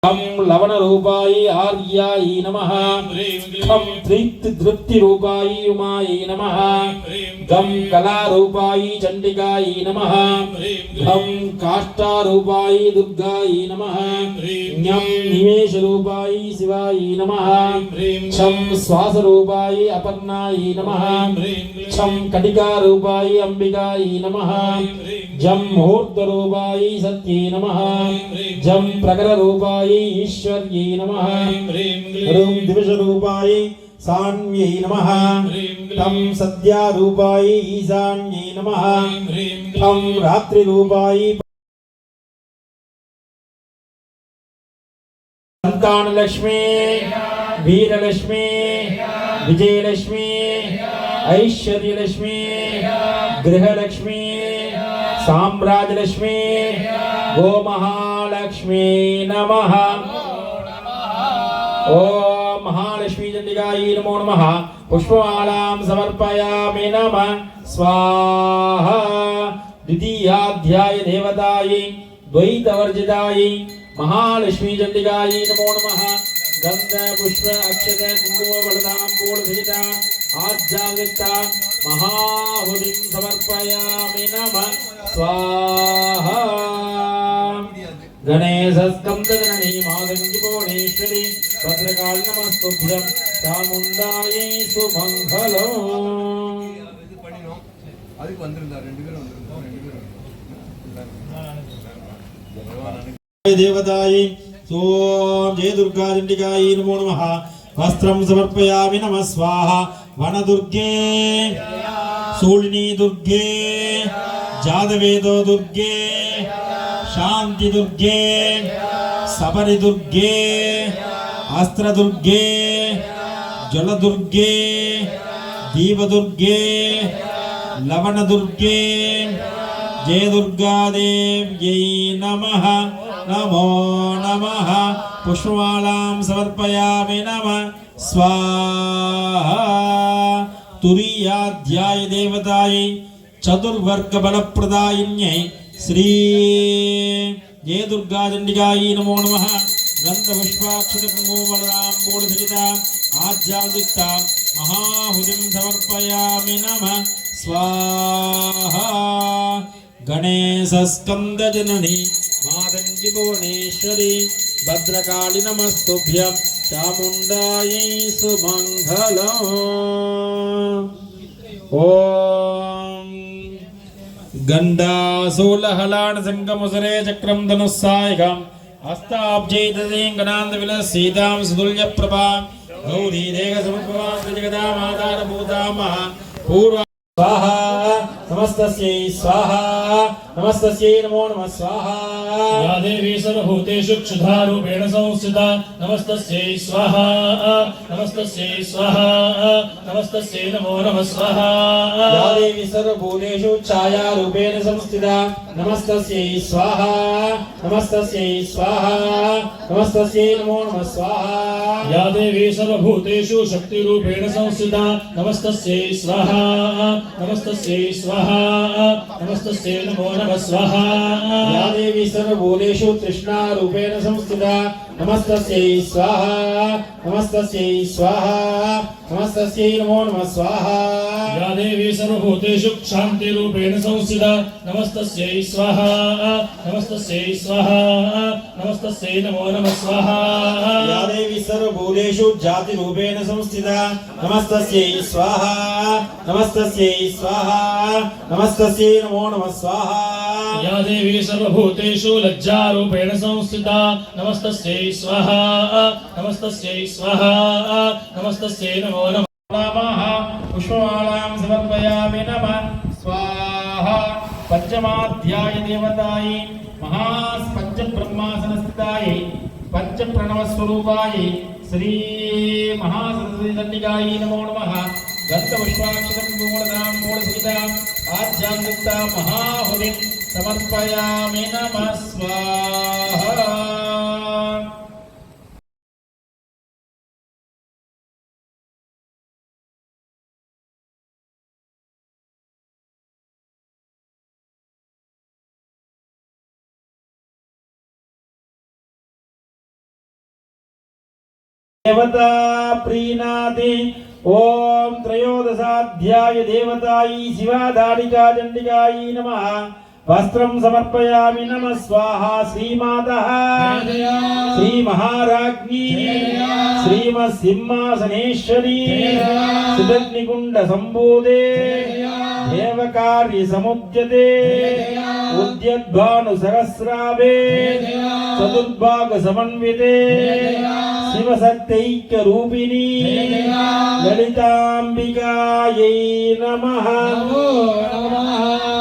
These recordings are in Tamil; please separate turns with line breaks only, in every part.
हम लवण रूपाई आर्याई नमः। हम तृप्ति रूपाई उमाई नमः। गम कला रूपाई चंडिकाई नमः। हम काष्ठा रूपाई दुर्गाई नमः। ञम निमेष रूपाई शिवाई नमः। छम श्वास रूपाई अपर्णाई नमः। छम कटिका रूपाई अंबिकाई नमः। जम मुहूर्त रूपाई सत्ये नमः। जम प्रकर रूपाई ईश्वर्यै नमः। ह्रूं दिवस रूपाय सान्यै नमः। तं सद्या रूपाय ईशान्यै नमः। तं रात्रि रूपाय संतान लक्ष्मी वीर लक्ष्मी विजय लक्ष्मी ऐश्वर्य लक्ष्मी गृह लक्ष्मी साम्राज्य लक्ष्मी गो महालक्ष्मी नमः। ओम महालक्ष्मी चंडिकायै नमो नमः। पुष्पमालां समर्पयामि नमः। स्वाहा। द्वितीयाध्याय देवतायै द्वैतवर्जितायै महालक्ष्मी चंडिकायै नमो नमः। गंध पुष्प अक्षत कुंकुम वरदाम्बूल सहित आज्ञायुक्ता महाहुतिं समर्पयामि नमः। स्वाहा। गणेशस्कंदगणनी मादंगिभुवनेश्वरी भद्रकाली नमस्तुभ्यं चामुण्डायै सुमंगलम्। देवतायै सोम जय दुर्गा चंडिकायै नमो नमः। वस्त्रं समर्पयामि नमः। स्वाहा। वनदुर्गे शूलिनी दुर्गे जातवेदो दुर्गे शांति दुर्गे सबरी दुर्गे अस्त्र दुर्गे जल दुर्गे दीप दुर्गे लवण दुर्गे जय दुर्गा देव्यै नमः। नमो नमः। पुष्पमालां समर्पयामि नमः। स्वाहा। तुरीयाध्याय देवतायै चतुर्वर्ग बलप्रदायिन्यै श्री जय दुर्गा चंडिकायै नमो नमः। गंध पुष्पाक्षत कुंकुमवरदाम्बूल सहित आज्ञायुक्ता महाहुतिं समर्पयामि नमः। स्वाहा। गणेशस्कंदजननी मादंगिभुवनेश्वरी भद्रकाली नमस्तुभ्यं चामुण्डायै सुमंगलम्। ओम गंडासूलहलान संगमुसरे चक्रम धनुस्सायकम् हस्ताब्जैतदेङ्गनान्द विलसीतां सुतुल्य प्रभा गौरी देह समप्रभा जगदा मातार भूतामः पूर्व स्वाहा। नमस्तस्यै स्वाहा। नमस्तस्यै नमो नमः। स्वाहा।
या देवी सर्वभूतेषु क्षुधा रूपेण संस्थिता नमस्तस्यै स्वाहा। नमस्तस्यै स्वाहा। नमस्तस्यै नमो नमः। स्वाहा।
या देवी सर्वभूतेषु छाया रूपेण संस्थिता नमस्तस्यै स्वाहा। नमस्तस्यै स्वाहा। नमस्तस्यै नमो नमः। स्वाहा।
या देवी सर्वभूतेषु शक्ति रूपेण संस्थिता नमस्तस्यै स्वाहा। नमस्तस्यै स्वाहा। नमस्तस्यै नमो नमः। स्वाहा।
या देवी सर्वभूतेषु तृष्णा रूपेण संस्थिता नमस्तस्यै स्वाहा। नमस्तस्यै स्वाहा। नमस्तस्यै नमो नमः। स्वाहा।
या देवी सर्वभूतेषु शांति रूपेण संस्थिता नमस्तस्यै स्वाहा। नमस्तस्यै स्वाहा। नमस्तस्यै नमो नमः। स्वाहा।
या देवी सर्वभूतेषु जाति रूपेण संस्थिता नमस्तस्यै स्वाहा। नमस्तस्यै स्वाहा। नमस्तस्यै नमो नमः। स्वाहा।
या देवी सर्वभूतेषु लज्जा रूपेण संस्थिता नमस्तस्यै स्वाहा। नमस्तस्यै स्वाहा। नमस्तस्यै नमो नमः।
पुष्पमालां समर्पयामि नमः। स्वाहा। पंचमाध्याय देवतायै महापंचब्रह्मासनस्थितायै पंचप्रणवस्वरूपायै श्री महासरस्वती चंडिकायै नमो नमः। गन्धपुष्पाक्षतं कुंकुमवरदाम्बूलसहित आज्ञायुक्ता महाहुतिं समर्पयामि नमः। स्वाहा। देवता प्रीणाति ओम त्रयोदशाध्याय देवतायै शिवाधारिका चंडिकायै नमः वस्त्रं समर्पयामि नमः स्वाहा श्रीमातः श्री महाराज्ञी श्रीमत्सिंहासनेश्वरी सिद्धग्निकुंड संबोधे देवकार्य समुद्यते उद्यद्भानु सहस्राभे चतुर्भाग समन्विते शिवशक्तैक्य रूपिणी ललितांबिकायै नमः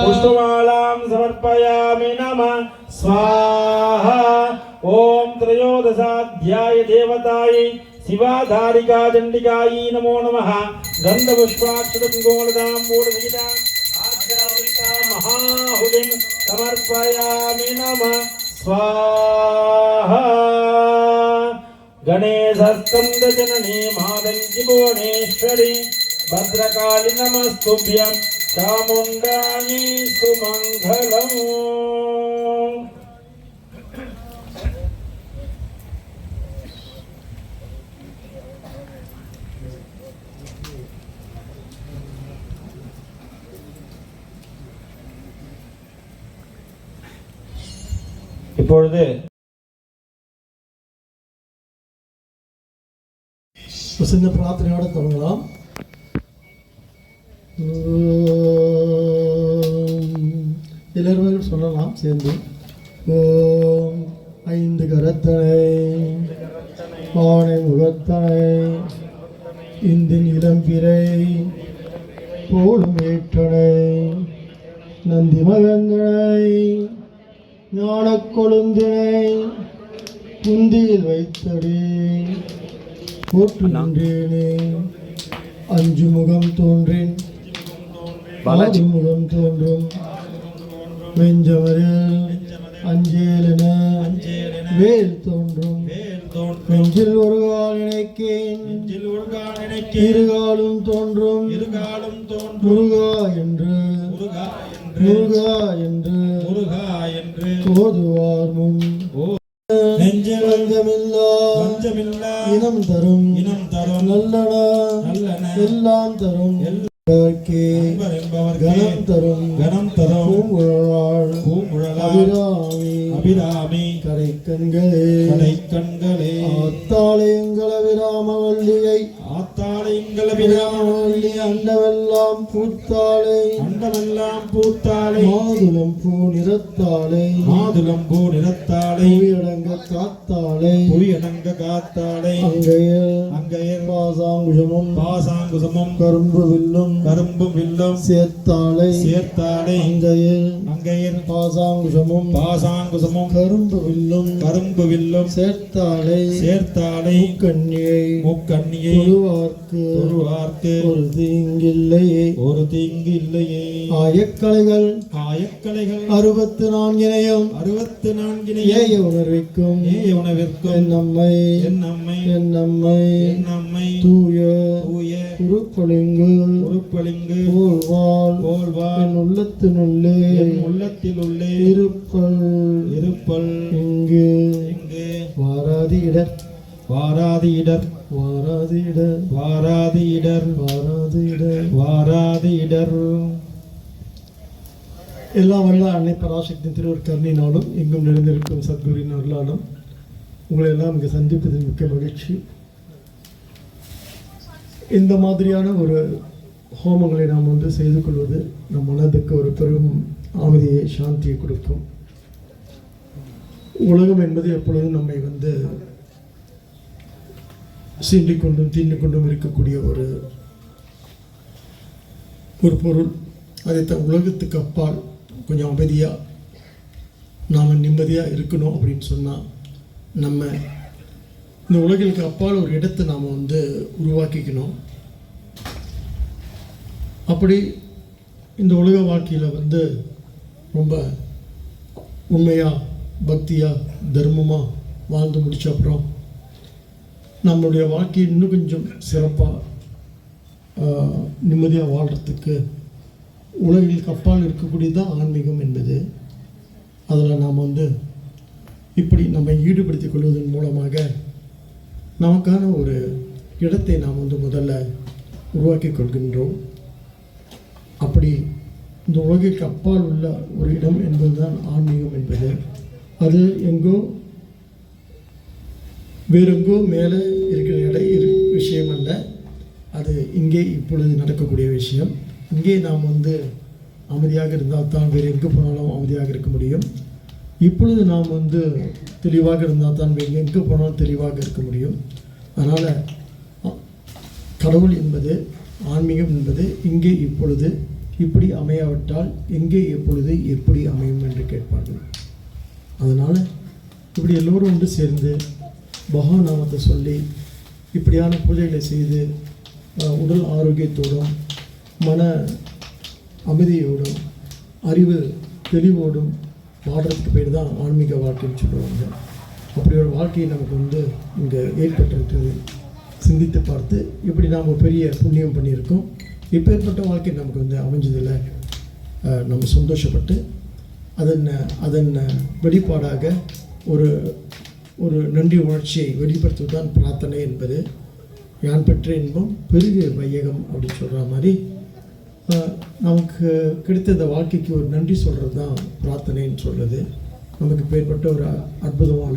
पुष्पमालां समर्पयामि नमः स्वाहा ओम त्रयोदशाध्याय देवतायै शिवाधारिका चंडिकायै नमो नमः गन्धपुष्पाक्षतपिङ्गोलताम्बूलसहितां आध्यात्मिका महाहुतिं समर्पयामि नमः स्वाहा गणेशस्कन्दजननी मातङ्गी भुवनेश्वरी भद्रकाली नमस्तुभ्यं चामुण्डानि सुमङ्गलम् இப்பொழுது
சின்ன பிரார்த்தனையோடு தொடங்கலாம். எல்லாரும் சொல்லலாம் சேர்ந்து. ஓம் ஐந்து கரத்தனை ஆணை முகத்தனை இந்தின் இளம்பிரை போலும் ஏற்றனை நந்தி மகங்களை ஞானக் கொழுந்தினை குந்தியில் வைத்தடி போற்று நின்றேனே. அஞ்சு முகம் தோன்றின் ஆறு முகம் தோன்றும் வெஞ்சமரில் அஞ்சேலென வேல் தோன்றும் நெஞ்சில் ஒரு கால் இணைக்கேன் இருகாலும் தோன்றும் முருகா என்று ஓதுவார் முன் வஞ்சமில்லா இனம் தரும் நல்லன எல்லாம் தரும் கணம் தரும் அபிராமி கடைக்கண்களே ஆத்தாளையங்கள் அபிராமவல்லியை அண்டமெல்லாம் பூத்தாளை மாதுளம் பூ நிறத்தாளை புவியடங்க காத்தாளை அங்கையர் பாசாங்குசமும் கரும்பு வில்லும் சேர்த்தாளை அங்கையர் பாசாங்குசமும் கரும்பு வில்லும் சேர்த்தாளை முக்கண்ணியை தொழுவார்க்கு ஒரு தீங்கில்லையே. ஆயக்கலைகள் 64 ஏய உணர்விக்கும் என் நம்மை தூய உருப்பொழிங்கு போல்வாள் என் உள்ளத்தினுள்ளே இருப்பல் இங்கு வாராதி இடர் எல்லா வல்ல அன்னை பராசக்தி திருவர் கருணினாலும் எங்கும் நிறைந்திருக்கும் சத்குருவின் அருளாலும் உங்களை எல்லாம் இங்கே சந்திப்பதில் மிக்க மகிழ்ச்சி. இந்த மாதிரியான ஒரு ஹோமங்களை நாம் செய்து கொள்வது நம் மனதுக்கு ஒரு பெரும் அமைதியை சாந்தியை கொடுக்கும். உலகம் என்பது எப்பொழுதும் நம்மை சீண்டிக்கொண்டும் தீண்டிக்கொண்டும் இருக்கக்கூடிய ஒரு பொருள். அதைத்தான் உலகத்துக்கு அப்பால் கொஞ்சம் அமைதியாக நாம் நிம்மதியாக இருக்கணும் அப்படின்னு சொன்னால் நம்ம இந்த உலகிற்கு அப்பால் ஒரு இடத்தை நாம் உருவாக்கிக்கணும். அப்படி இந்த உலக வாழ்க்கையில் ரொம்ப உண்மையாக பக்தியாக தர்மமாக வாழ்ந்து முடித்த அப்புறம் நம்மளுடைய வாழ்க்கையை இன்னும் கொஞ்சம் சிறப்பாக நிம்மதியாக வாழ்கிறதுக்கு உலகிற்கு அப்பால் இருக்கக்கூடியதான் ஆன்மீகம் என்பது. அதில் நாம் இப்படி நம்ம ஈடுபடுத்திக் கொள்வதன் மூலமாக நமக்கான ஒரு இடத்தை நாம் முதல்ல உருவாக்கி கொள்கின்றோம். அப்படி இந்த உலகிற்கு அப்பால் உள்ள ஒரு இடம் என்பதுதான் ஆன்மீகம் என்பது. அது எங்கோ வேறெங்கோ மேலே இருக்கிற விஷயம் அல்ல, அது இங்கே இப்பொழுது நடக்கக்கூடிய விஷயம். இங்கே நாம் அமைதியாக இருந்தால் தான் வேறு எங்கே போனாலும் அமைதியாக இருக்க முடியும். இப்பொழுது நாம் தெளிவாக இருந்தால் தான் வேறு எங்கே போனாலும் தெளிவாக இருக்க முடியும். அதனால் கடவுள் என்பது, ஆன்மீகம் என்பது இங்கே இப்பொழுது இப்படி அமையாவிட்டால் எங்கே எப்பொழுது எப்படி அமையும் என்று கேட்பார்கள். அதனால் இப்படி எல்லோரும் ஒன்று சேர்ந்து பகவான் நாமத்தை சொல்லி இப்படியான பூஜைகளை செய்து உடல் ஆரோக்கியத்தோடும் மன அமைதியோடும் அறிவு தெளிவோடும் வாழ்கிறதுக்கு பேர் தான் ஆன்மீக வாழ்க்கைன்னு சொல்லுவாங்க. அப்படி ஒரு வாழ்க்கையை நமக்கு இங்கே ஏற்பட்டிருக்கிறது. சிந்தித்து பார்த்து இப்படி நாம் பெரிய புண்ணியம் பண்ணியிருக்கோம். இப்பேற்பட்ட வாழ்க்கை நமக்கு அமைஞ்சதில் நம்ம சந்தோஷப்பட்டு அதன் வெளிப்பாடாக ஒரு நன்றி உணர்ச்சியை வெளிப்படுத்துவதுதான் பிரார்த்தனை என்பது. யான் பெற்ற இன்பம் பெருகு வையகம் அப்படின்னு சொல்கிற மாதிரி நமக்கு கிடைத்த இந்த வாழ்க்கைக்கு ஒரு நன்றி சொல்கிறது தான் பிரார்த்தனைன்னு சொல்லுது. நமக்கு பேர்பட்ட ஒரு அற்புதமான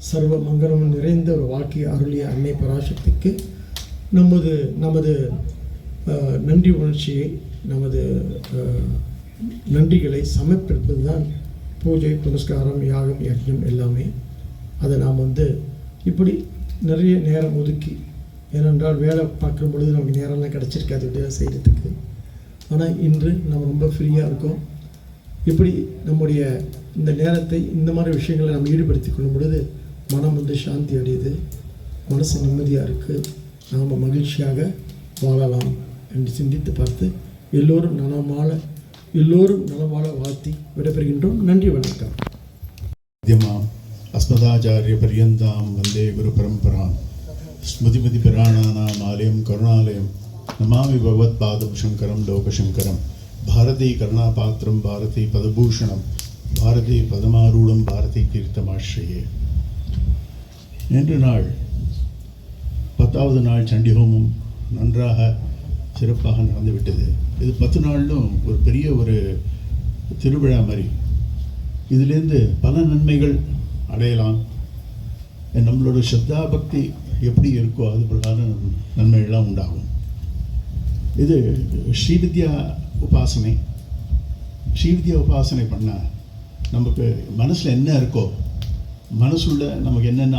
சர்வ மங்களம் நிறைந்த ஒரு வாழ்க்கையை அருளிய அன்னை பராசக்திக்கு நமது நன்றி உணர்ச்சியை, நமது நன்றிகளை சமர்ப்பிப்பது தான் பூஜை, புனஸ்காரம், யாகம், யஜ்ஞம் எல்லாமே. அதை நாம் இப்படி நிறைய நேரம் ஒதுக்கி, ஏனென்றால் வேலை பார்க்குற பொழுது நமக்கு நேரம்லாம் கிடச்சிருக்காது விட செய்கிறதுக்கு. ஆனால் இன்று நம்ம ரொம்ப ஃப்ரீயாக இருக்கோம். இப்படி நம்முடைய இந்த நேரத்தை இந்த மாதிரி விஷயங்களை நம்ம ஈடுபடுத்தி கொள்ளும் பொழுது மனம் சாந்தி அடையுது, மனசு நிம்மதியாக இருக்குது, நாம் மகிழ்ச்சியாக வாழலாம் என்று சிந்தித்து பார்த்து எல்லோரும் நலமால வாழ்த்தி விடைபெறுகின்றோம். நன்றி, வணக்கம்.
अस्मदाचार्य पर्यन्तां वन्दे गुरुपरम्परां स्मृतिमति पुराणानां आलयं करुणालयं नमामि भगवत्पादं शङ्करं लोकशङ्करं भारती करुणापात्रं भारती पदभूषणं भारती पदमारूढं भारती कीर्तमाश्रये. இன்று நாள் 10வது நாள் சண்டி ஹோமம் நன்றாக சிறப்பாக நடந்துவிட்டது. இது 10 நாளும் ஒரு பெரிய ஒரு திருவிழா மாதிரி. இதிலேருந்து பல நன்மைகள் அடையலாம். நம்மளோட ஸ்ரத்தா பக்தி எப்படி இருக்கோ அது பிரகாரம் நன்மைகள்லாம் உண்டாகும். இது ஸ்ரீவித்யா உபாசனை பண்ணால் நமக்கு மனசில் என்ன இருக்கோ, மனசுள்ள நமக்கு என்னென்ன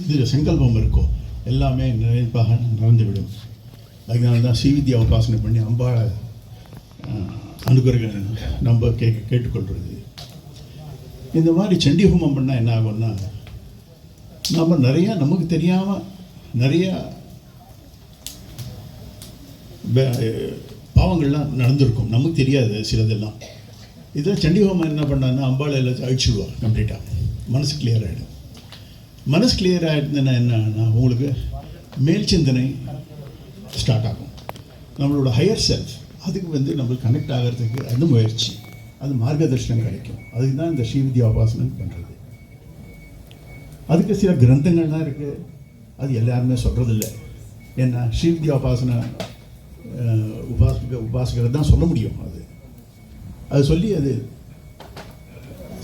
இதில் சங்கல்பம் இருக்கோ எல்லாமே நிறைவாக நடந்துவிடும். அதனால தான் ஸ்ரீவித்யா உபாசனை பண்ணி அம்பாளை அனுகிரகம் நம்ம கேட்டுக்கொள்வது. இந்த மாதிரி சண்டி ஹோமம் பண்ணால் என்ன ஆகும்னா, நம்ம நிறையா நமக்கு தெரியாமல் நிறையா பாவங்கள்லாம் நடந்திருக்கும், நமக்கு தெரியாது சிலதெல்லாம். இதை சண்டி ஹோமம் என்ன பண்ணான்னா அம்பாளை எல்லாத்தையும் அழிச்சுடுவா கம்ப்ளீட்டாக. மனசு கிளியர் ஆகிடும். மனசு கிளியர் ஆகிடுதுன்னா என்னன்னா உங்களுக்கு மேல் சிந்தனை ஸ்டார்ட் ஆகும். நம்மளோட ஹையர் செல்ஃப் அதுக்கு நம்மளுக்கு கனெக்ட் ஆகிறதுக்கு அது முயற்சி, அது மார்க்கதர்ஷனம் கிடைக்கும். அதுக்கு தான் இந்த ஸ்ரீவித்யா உபாசனை பண்ணுறது. அதுக்கு சில கிரந்தங்கள்லாம் இருக்குது, அது எல்லாருமே சொல்கிறதில்ல. ஏன்னா ஸ்ரீவித்யா உபாசகர் தான் சொல்ல முடியும். அது சொல்லி அது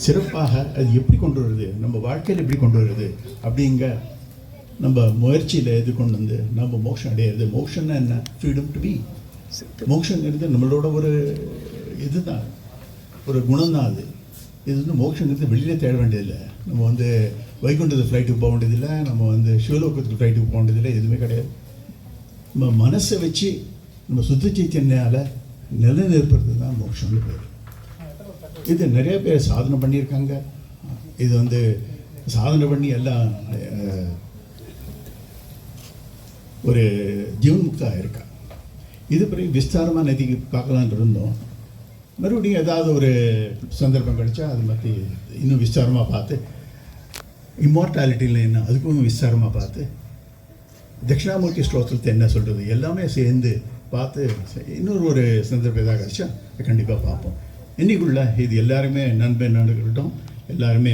சிறப்பாக அது எப்படி கொண்டு வருது, நம்ம வாழ்க்கையில் எப்படி கொண்டு வருது அப்படிங்க நம்ம முயற்சியில் எது கொண்டு நம்ம மோட்சம் அடையிறது. மோட்சம்னா என்ன? Freedom to be. மோட்சங்கிறது நம்மளோட ஒரு இதுதான், ஒரு குணம் தான் அது. இது மோட்சங்கிறது வெளியில் தேட வேண்டியதில்லை. நம்ம வைகுண்டத்து ஃப்ளைட்டுக்கு போக வேண்டியதில்லை, நம்ம சிவலோகத்துக்கு ஃப்ளைட்டுக்கு போக வேண்டியதில்லை, எதுவுமே கிடையாது. நம்ம மனசை வச்சு நம்ம சுத்த சைத்தன்யால் நிலைநிற்பது தான் மோட்சம்னு பேர். இது நிறைய பேர் சாதனை பண்ணியிருக்காங்க. இது சாதனை பண்ணி எல்லாம் ஒரு ஜீவன்முக்தா இருக்கா. இது பிறகு விஸ்தாரமாக நதிக்கு பார்க்கலான்னு இருந்தோம். மறுபடியும் ஏதாவது ஒரு சந்தர்ப்பம் கிடைச்சா அது மாதிரி இன்னும் விஸ்தாரமாக பார்த்து, இம்மார்டாலிட்டியில் என்ன அதுக்கும் விஸ்தாரமாக பார்த்து, தட்சிணாமூர்த்தி ஸ்லோகத்தை என்ன சொல்கிறது எல்லாமே சேர்ந்து பார்த்து இன்னொரு ஒரு சந்தர்ப்பம் ஏதாவது கிடைச்சா கண்டிப்பாக பார்ப்போம். இன்னைக்குள்ள இது எல்லாருமே நண்பன் நடக்கட்டும், எல்லாருமே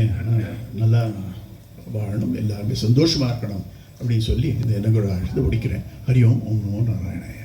நல்லா வாழணும், எல்லாருமே சந்தோஷமாக இருக்கணும் அப்படின்னு சொல்லி இந்த எண்ணங்களோட அழுது முடிக்கிறேன். ஹரி ஓம் ஓம் நமோ நாராயணாய.